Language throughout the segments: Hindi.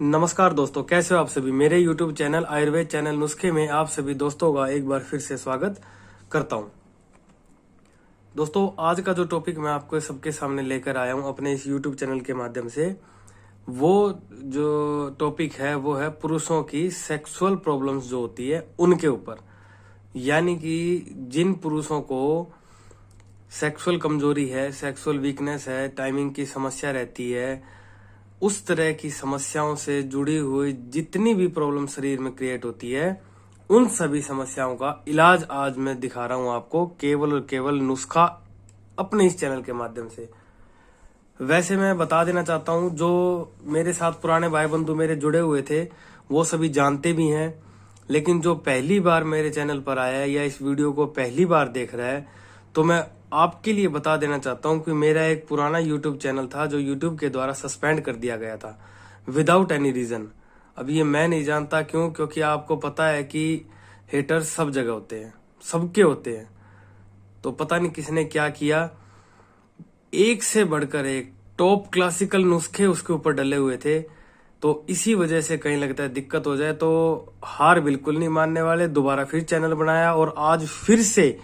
नमस्कार दोस्तों, कैसे हो आप सभी। मेरे YouTube चैनल आयुर्वेद चैनल नुस्खे में आप सभी दोस्तों का एक बार फिर से स्वागत करता हूं। दोस्तों, आज का जो टॉपिक मैं आपको सबके सामने लेकर आया हूं अपने इस YouTube चैनल के माध्यम से, वो जो टॉपिक है वो है पुरुषों की सेक्सुअल प्रॉब्लम्स जो होती है उनके ऊपर। यानी कि जिन पुरुषों को सेक्सुअल कमजोरी है, सेक्सुअल वीकनेस है, टाइमिंग की समस्या रहती है, उस तरह की समस्याओं से जुड़ी हुई जितनी भी प्रॉब्लम शरीर में क्रिएट होती है, उन सभी समस्याओं का इलाज आज मैं दिखा रहा हूं आपको, केवल और केवल नुस्खा अपने इस चैनल के माध्यम से। वैसे मैं बता देना चाहता हूं, जो मेरे साथ पुराने भाई बंधु मेरे जुड़े हुए थे वो सभी जानते भी हैं, लेकिन जो पहली बार मेरे चैनल पर आया है या इस वीडियो को पहली बार देख रहा है, तो मैं आपके लिए बता देना चाहता हूं कि मेरा एक पुराना YouTube चैनल था जो YouTube के द्वारा सस्पेंड कर दिया गया था विदाउट एनी रीजन। अब ये मैं नहीं जानता क्यों, क्योंकि आपको पता है कि हेटर्स सब जगह होते हैं, सबके होते हैं। तो पता नहीं किसने क्या किया, एक से बढ़कर एक टॉप क्लासिकल नुस्खे उसके ऊपर डले हुए थे। तो इसी वजह से कहीं लगता है दिक्कत हो जाए, तो हार बिल्कुल नहीं मानने वाले, दोबारा फिर चैनल बनाया और आज फिर से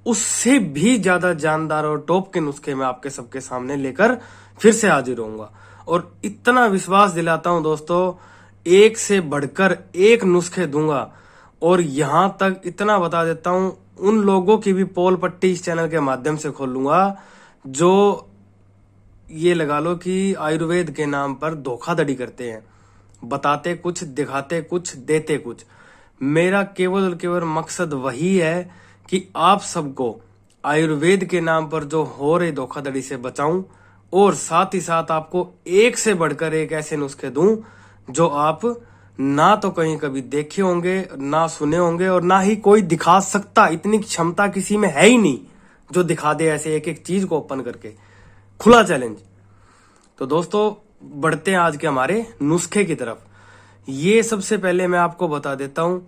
उससे भी ज्यादा जानदार और टॉप के नुस्खे मैं आपके सबके सामने लेकर फिर से हाजिर होऊंगा। और इतना विश्वास दिलाता हूं दोस्तों, एक से बढ़कर एक नुस्खे दूंगा। और यहां तक इतना बता देता हूं, उन लोगों की भी पोल पट्टी इस चैनल के माध्यम से खोल लूंगा जो ये लगा लो कि आयुर्वेद के नाम पर धोखाधड़ी करते हैं, बताते कुछ, दिखाते कुछ, देते कुछ। मेरा केवल और केवल मकसद वही है कि आप सबको आयुर्वेद के नाम पर जो हो रही धोखाधड़ी से बचाऊं, और साथ ही साथ आपको एक से बढ़कर एक ऐसे नुस्खे दूं जो आप ना तो कहीं कभी देखे होंगे, ना सुने होंगे, और ना ही कोई दिखा सकता। इतनी क्षमता किसी में है ही नहीं जो दिखा दे ऐसे एक एक चीज को ओपन करके। खुला चैलेंज। तो दोस्तों, बढ़ते हैं आज के हमारे नुस्खे की तरफ। ये सबसे पहले मैं आपको बता देता हूं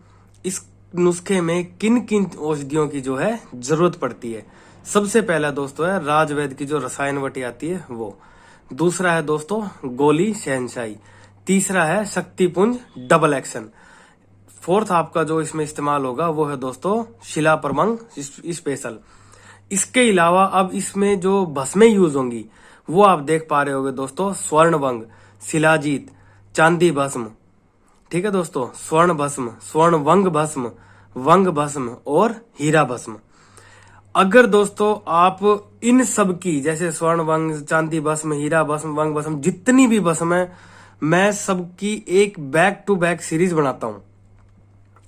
इस नुस्खे में किन किन औषधियों की जो है जरूरत पड़ती है। सबसे पहला दोस्तों है राजवैद्य की जो रसायन वटी आती है वो। दूसरा है दोस्तों गोली शहनशाही। तीसरा है शक्तिपुंज डबल एक्शन। फोर्थ आपका जो इसमें इस्तेमाल होगा वो है दोस्तों शिला परमंग स्पेशल। इसके अलावा अब इसमें जो भस्में यूज होंगी वो आप देख पा रहे होगे दोस्तों, स्वर्णवंग, शिलाजीत, चांदी भस्म। ठीक है दोस्तों, स्वर्ण भस्म, स्वर्ण वंग भस्म, वंग भस्म और हीरा भस्म। अगर दोस्तों आप इन सब की, जैसे स्वर्ण वंग, चांदी भस्म, हीरा भस्म, वंग भस्म, जितनी भी भस्म है, मैं सबकी एक बैक टू बैक सीरीज बनाता हूं।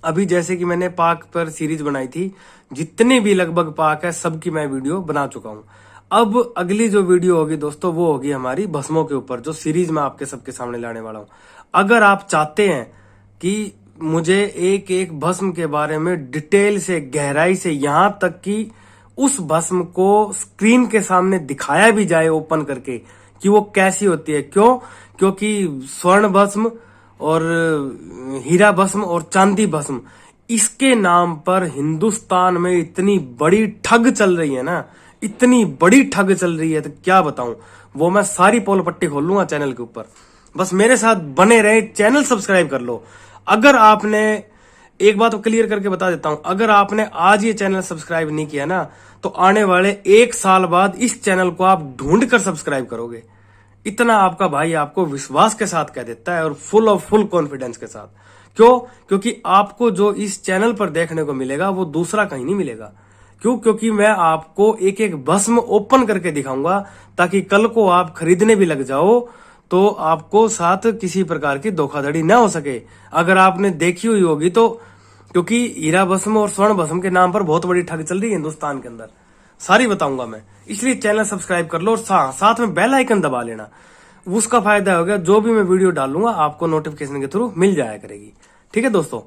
अभी जैसे कि मैंने पाक पर सीरीज बनाई थी, जितने भी लगभग पाक है सबकी मैं वीडियो बना चुका हूं। अब अगली जो वीडियो होगी दोस्तों वो होगी हमारी भस्मों के ऊपर, जो सीरीज मैं आपके सबके सामने लाने वाला हूं। अगर आप चाहते हैं कि मुझे एक एक भस्म के बारे में डिटेल से, गहराई से, यहां तक कि उस भस्म को स्क्रीन के सामने दिखाया भी जाए ओपन करके कि वो कैसी होती है, क्यों? क्योंकि स्वर्ण भस्म और हीरा भस्म और चांदी भस्म, इसके नाम पर हिंदुस्तान में इतनी बड़ी ठग चल रही है ना, इतनी बड़ी ठग चल रही है, तो क्या बताऊं। वो मैं सारी पोल पट्टी खोल लूंगा चैनल के ऊपर। बस मेरे साथ बने रहे, चैनल सब्सक्राइब कर लो। अगर आपने, एक बात क्लियर करके बता देता हूं, अगर आपने आज ये चैनल सब्सक्राइब नहीं किया ना, तो आने वाले एक साल बाद इस चैनल को आप ढूंढ कर सब्सक्राइब करोगे। इतना आपका भाई आपको विश्वास के साथ कह देता है, और फुल ऑफ फुल कॉन्फिडेंस के साथ। क्यों? क्योंकि आपको जो इस चैनल पर देखने को मिलेगा वो दूसरा कहीं नहीं मिलेगा। क्यों? क्योंकि मैं आपको एक एक भस्म ओपन करके दिखाऊंगा, ताकि कल को आप खरीदने भी लग जाओ तो आपको साथ किसी प्रकार की धोखाधड़ी ना हो सके। अगर आपने देखी हुई होगी तो, क्योंकि हीरा भस्म और स्वर्ण भस्म के नाम पर बहुत बड़ी ठग चल रही है हिंदुस्तान के अंदर, सारी बताऊंगा मैं। इसलिए चैनल सब्सक्राइब कर लो और साथ में बेल आइकन दबा लेना। उसका फायदा होगा, जो भी मैं वीडियो डालूंगा आपको नोटिफिकेशन के थ्रू मिल जाया करेगी। ठीक है दोस्तों,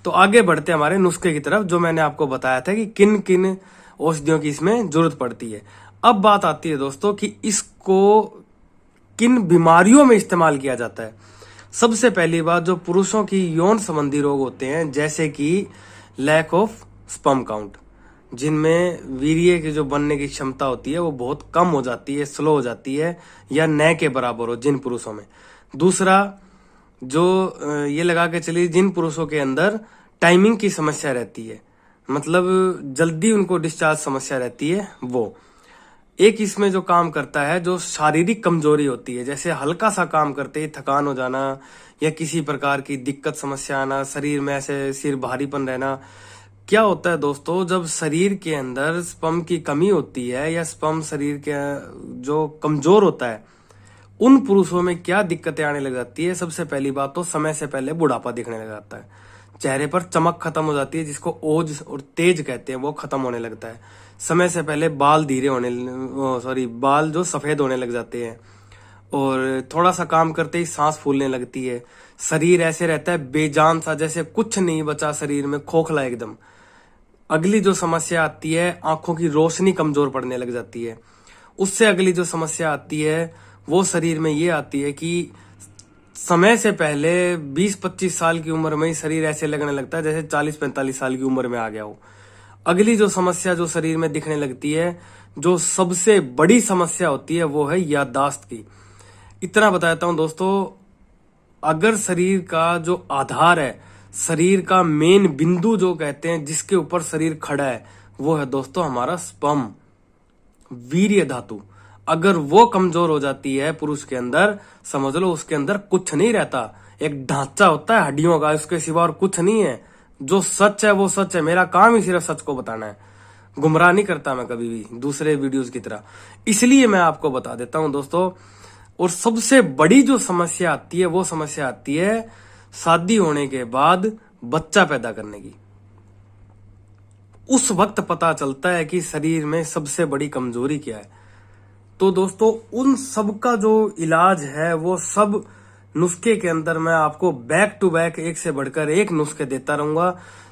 तो आगे बढ़ते हमारे नुस्खे की तरफ, जो मैंने आपको बताया था कि किन किन औषधियों की इसमें जरूरत पड़ती है। अब बात आती है दोस्तों कि इसको किन बीमारियों में इस्तेमाल किया जाता है। सबसे पहली बात, जो पुरुषों की यौन संबंधी रोग होते हैं, जैसे कि लैक ऑफ स्पर्म काउंट, जिनमें वीर्य की जो बनने की क्षमता होती है वो बहुत कम हो जाती है, स्लो हो जाती है, या न के बराबर हो जिन पुरुषों में। दूसरा, ये लगा के चलिए जिन पुरुषों के अंदर टाइमिंग की समस्या रहती है, मतलब जल्दी उनको डिस्चार्ज समस्या रहती है, वो एक इसमें जो काम करता है, जो शारीरिक कमजोरी होती है, जैसे हल्का सा काम करते ही थकान हो जाना या किसी प्रकार की दिक्कत समस्या आना, शरीर में ऐसे सिर भारीपन रहना। क्या होता है दोस्तों, जब शरीर के अंदर स्पर्म की कमी होती है या स्पर्म शरीर के जो कमजोर होता है, उन पुरुषों में क्या दिक्कतें आने लग जाती है। सबसे पहली बात तो समय से पहले बुढ़ापा दिखने लग जाता है, चेहरे पर चमक खत्म हो जाती है, जिसको ओज और तेज कहते हैं, वो खत्म होने लगता है। समय से पहले बाल धीरे बाल जो सफेद होने लग जाते हैं, और थोड़ा सा काम करते ही सांस फूलने लगती है। शरीर ऐसे रहता है बेजान सा, जैसे कुछ नहीं बचा शरीर में, खोखला एकदम। अगली जो समस्या आती है, आंखों की रोशनी कमजोर पड़ने लग जाती है। उससे अगली जो समस्या आती है वो शरीर में ये आती है कि समय से पहले 20-25 साल की उम्र में ही शरीर ऐसे लगने लगता है जैसे 40-45 साल की उम्र में आ गया हो। अगली जो समस्या जो शरीर में दिखने लगती है, जो सबसे बड़ी समस्या होती है, वो है याददाश्त की। इतना बताता हूं दोस्तों, अगर शरीर का जो आधार है, शरीर का मेन बिंदु जो कहते हैं, जिसके ऊपर शरीर खड़ा है, वो है दोस्तों हमारा स्पर्म, वीर्य धातु। अगर वो कमजोर हो जाती है पुरुष के अंदर, समझ लो उसके अंदर कुछ नहीं रहता। एक ढांचा होता है हड्डियों का, उसके सिवा और कुछ नहीं है। जो सच है वो सच है, मेरा काम ही सिर्फ सच को बताना है, गुमराह नहीं करता मैं कभी भी दूसरे वीडियोस की तरह, इसलिए मैं आपको बता देता हूं दोस्तों। और सबसे बड़ी जो समस्या आती है, वो समस्या आती है शादी होने के बाद बच्चा पैदा करने की। उस वक्त पता चलता है कि शरीर में सबसे बड़ी कमजोरी क्या है। तो दोस्तों उन सब का जो इलाज है, वो सब नुस्खे के अंदर मैं आपको बैक टू बैक एक से बढ़कर एक नुस्खे देता रहूंगा,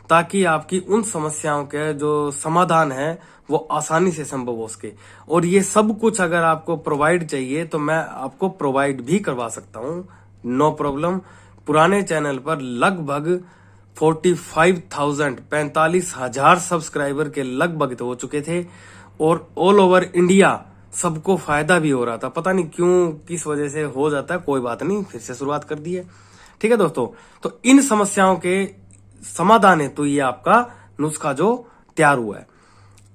ताकि आपकी उन समस्याओं के जो समाधान है वो आसानी से संभव हो सके। और ये सब कुछ अगर आपको प्रोवाइड चाहिए तो मैं आपको प्रोवाइड भी करवा सकता हूँ, नो प्रॉब्लम। पुराने चैनल पर लगभग 45,000 सब्सक्राइबर के लगभग तो हो चुके थे, और ऑल ओवर इंडिया सबको फायदा भी हो रहा था। पता नहीं क्यों, किस वजह से हो जाता है, कोई बात नहीं, फिर से शुरुआत कर दी है। ठीक है दोस्तों, तो इन समस्याओं के समाधान है तो ये आपका नुस्खा जो तैयार हुआ है।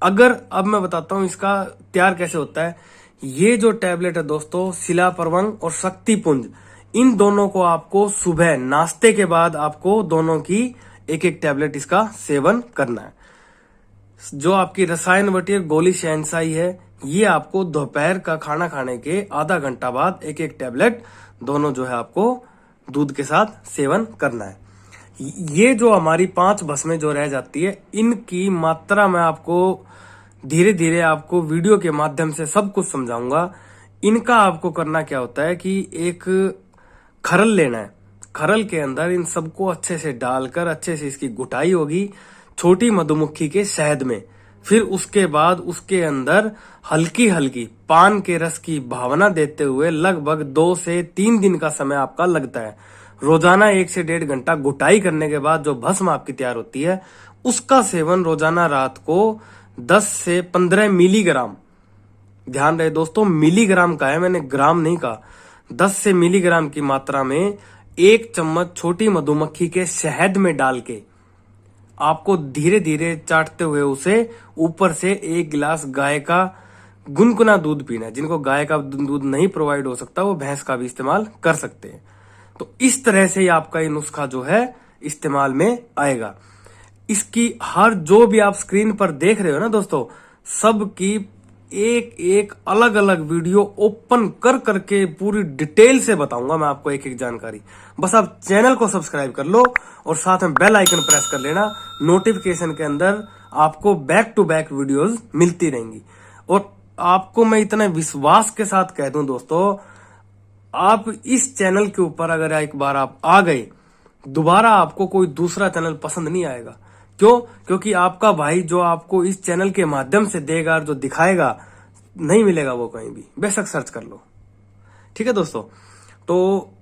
अगर अब मैं बताता हूं इसका तैयार कैसे होता है। ये जो टैबलेट है दोस्तों, शिलापर्वंग और शक्तिपुंज, इन दोनों को आपको सुबह नाश्ते के बाद आपको दोनों की एक एक टैबलेट इसका सेवन करना है। जो आपकी रसायन वटीय गोली शहनशाही है, ये आपको दोपहर का खाना खाने के आधा घंटा बाद एक एक टैबलेट दोनों जो है आपको दूध के साथ सेवन करना है। ये जो हमारी 5 भस्में जो रह जाती है, इनकी मात्रा मैं आपको धीरे धीरे आपको वीडियो के माध्यम से सब कुछ समझाऊंगा। इनका आपको करना क्या होता है कि एक खरल लेना है, खरल के अंदर इन सबको अच्छे से डालकर अच्छे से इसकी घुटाई होगी छोटी मधुमक्खी के शहद में। फिर उसके बाद उसके अंदर हल्की हल्की पान के रस की भावना देते हुए लगभग 2 से 3 दिन का समय आपका लगता है। रोजाना 1 से 1.5 घंटा घुटाई करने के बाद जो भस्म आपकी तैयार होती है, उसका सेवन रोजाना रात को 10 से 15 मिलीग्राम, ध्यान रहे दोस्तों मिलीग्राम का है, मैंने ग्राम नहीं कहा, 10 से मिलीग्राम की मात्रा में 1 चम्मच छोटी मधुमक्खी के शहद में डाल के आपको धीरे धीरे चाटते हुए उसे ऊपर से 1 गिलास गाय का गुनगुना दूध पीना है। जिनको गाय का दूध नहीं प्रोवाइड हो सकता, वो भैंस का भी इस्तेमाल कर सकते हैं। तो इस तरह से आपका ये नुस्खा जो है इस्तेमाल में आएगा। इसकी हर जो भी आप स्क्रीन पर देख रहे हो ना दोस्तों, सबकी एक एक अलग अलग वीडियो ओपन कर करके पूरी डिटेल से बताऊंगा मैं आपको एक एक जानकारी। बस आप चैनल को सब्सक्राइब कर लो और साथ में बेल आइकन प्रेस कर लेना। नोटिफिकेशन के अंदर आपको बैक टू बैक वीडियोस मिलती रहेंगी। और आपको मैं इतना विश्वास के साथ कह दूं दोस्तों, आप इस चैनल के ऊपर अगर एक बार आप आ गए, दोबारा आपको कोई दूसरा चैनल पसंद नहीं आएगा। क्यों? क्योंकि आपका भाई जो आपको इस चैनल के माध्यम से देगा और जो दिखाएगा, नहीं मिलेगा वो कहीं भी, बेशक सर्च कर लो। ठीक है दोस्तों, तो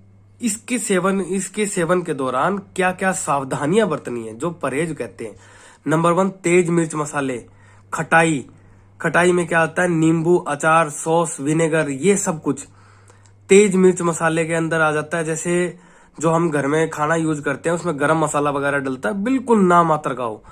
इसके सेवन के दौरान क्या क्या सावधानियां बरतनी है, जो परहेज कहते हैं। नंबर 1, तेज मिर्च मसाले, खटाई में क्या आता है, नींबू, अचार, सॉस, विनेगर, ये सब कुछ तेज मिर्च मसाले के अंदर आ जाता है। जैसे जो हम घर में खाना यूज करते हैं उसमें गरम मसाला वगैरह डलता है, बिल्कुल ना मात्र का हो।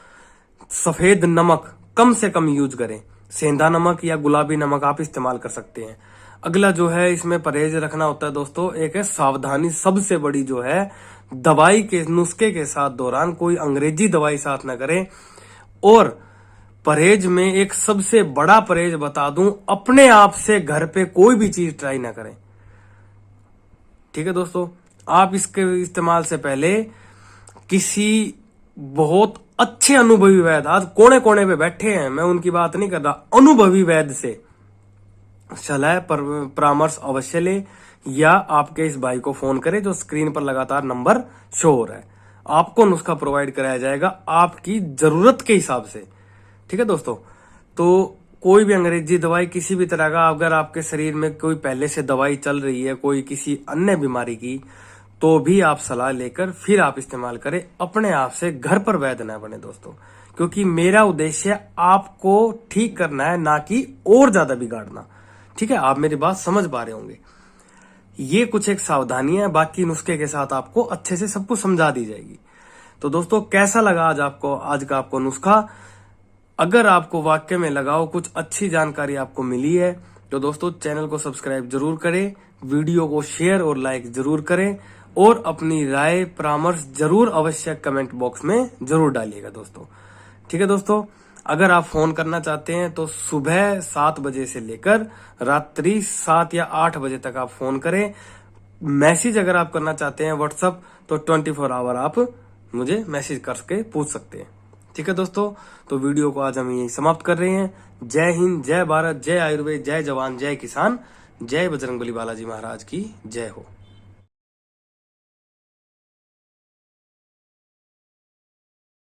सफेद नमक कम से कम यूज करें, सेंधा नमक या गुलाबी नमक आप इस्तेमाल कर सकते हैं। अगला जो है इसमें परहेज रखना होता है दोस्तों, एक है सावधानी। सबसे बड़ी जो है, दवाई के नुस्खे के साथ दौरान कोई अंग्रेजी दवाई साथ ना करें। और परहेज में एक सबसे बड़ा परहेज बता दूं, अपने आप से घर पे कोई भी चीज ट्राई ना करें। ठीक है दोस्तों, आप इसके इस्तेमाल से पहले किसी बहुत अच्छे अनुभवी वैद्य, आज कोने कोने पे बैठे हैं, मैं उनकी बात नहीं कर रहा, अनुभवी वैद्य से सलाह परामर्श अवश्य ले, या आपके इस भाई को फोन करें जो स्क्रीन पर लगातार नंबर शो हो रहा है। आपको नुस्खा प्रोवाइड कराया जाएगा आपकी जरूरत के हिसाब से। ठीक है दोस्तों, तो कोई भी अंग्रेजी दवाई किसी भी तरह का, अगर आपके शरीर में कोई पहले से दवाई चल रही है कोई किसी अन्य बीमारी की, तो भी आप सलाह लेकर फिर आप इस्तेमाल करें। अपने आप से घर पर वैद्य ना बने दोस्तों, क्योंकि मेरा उद्देश्य आपको ठीक करना है, ना कि और ज्यादा बिगाड़ना। ठीक है, आप मेरी बात समझ पा रहे होंगे। ये कुछ एक सावधानियां, बाकी नुस्खे के साथ आपको अच्छे से सब कुछ समझा दी जाएगी। तो दोस्तों, कैसा लगा आज का आपको नुस्खा? अगर आपको वाकई में लगाओ कुछ अच्छी जानकारी आपको मिली है, तो दोस्तों चैनल को सब्सक्राइब जरूर करें, वीडियो को शेयर और लाइक जरूर करें, और अपनी राय परामर्श जरूर अवश्य कमेंट बॉक्स में जरूर डालिएगा दोस्तों। ठीक है दोस्तों, अगर आप फोन करना चाहते हैं तो सुबह 7 बजे से लेकर रात्रि 7 या 8 बजे तक आप फोन करें। मैसेज अगर आप करना चाहते हैं व्हाट्सएप, तो 24 आवर आप मुझे मैसेज करके पूछ सकते हैं। ठीक है दोस्तों, तो वीडियो को आज हम यही समाप्त कर रहे हैं। जय हिंद, जय भारत, जय आयुर्वेद, जय जवान, जय किसान, जय बजरंगबली बालाजी महाराज की जय हो।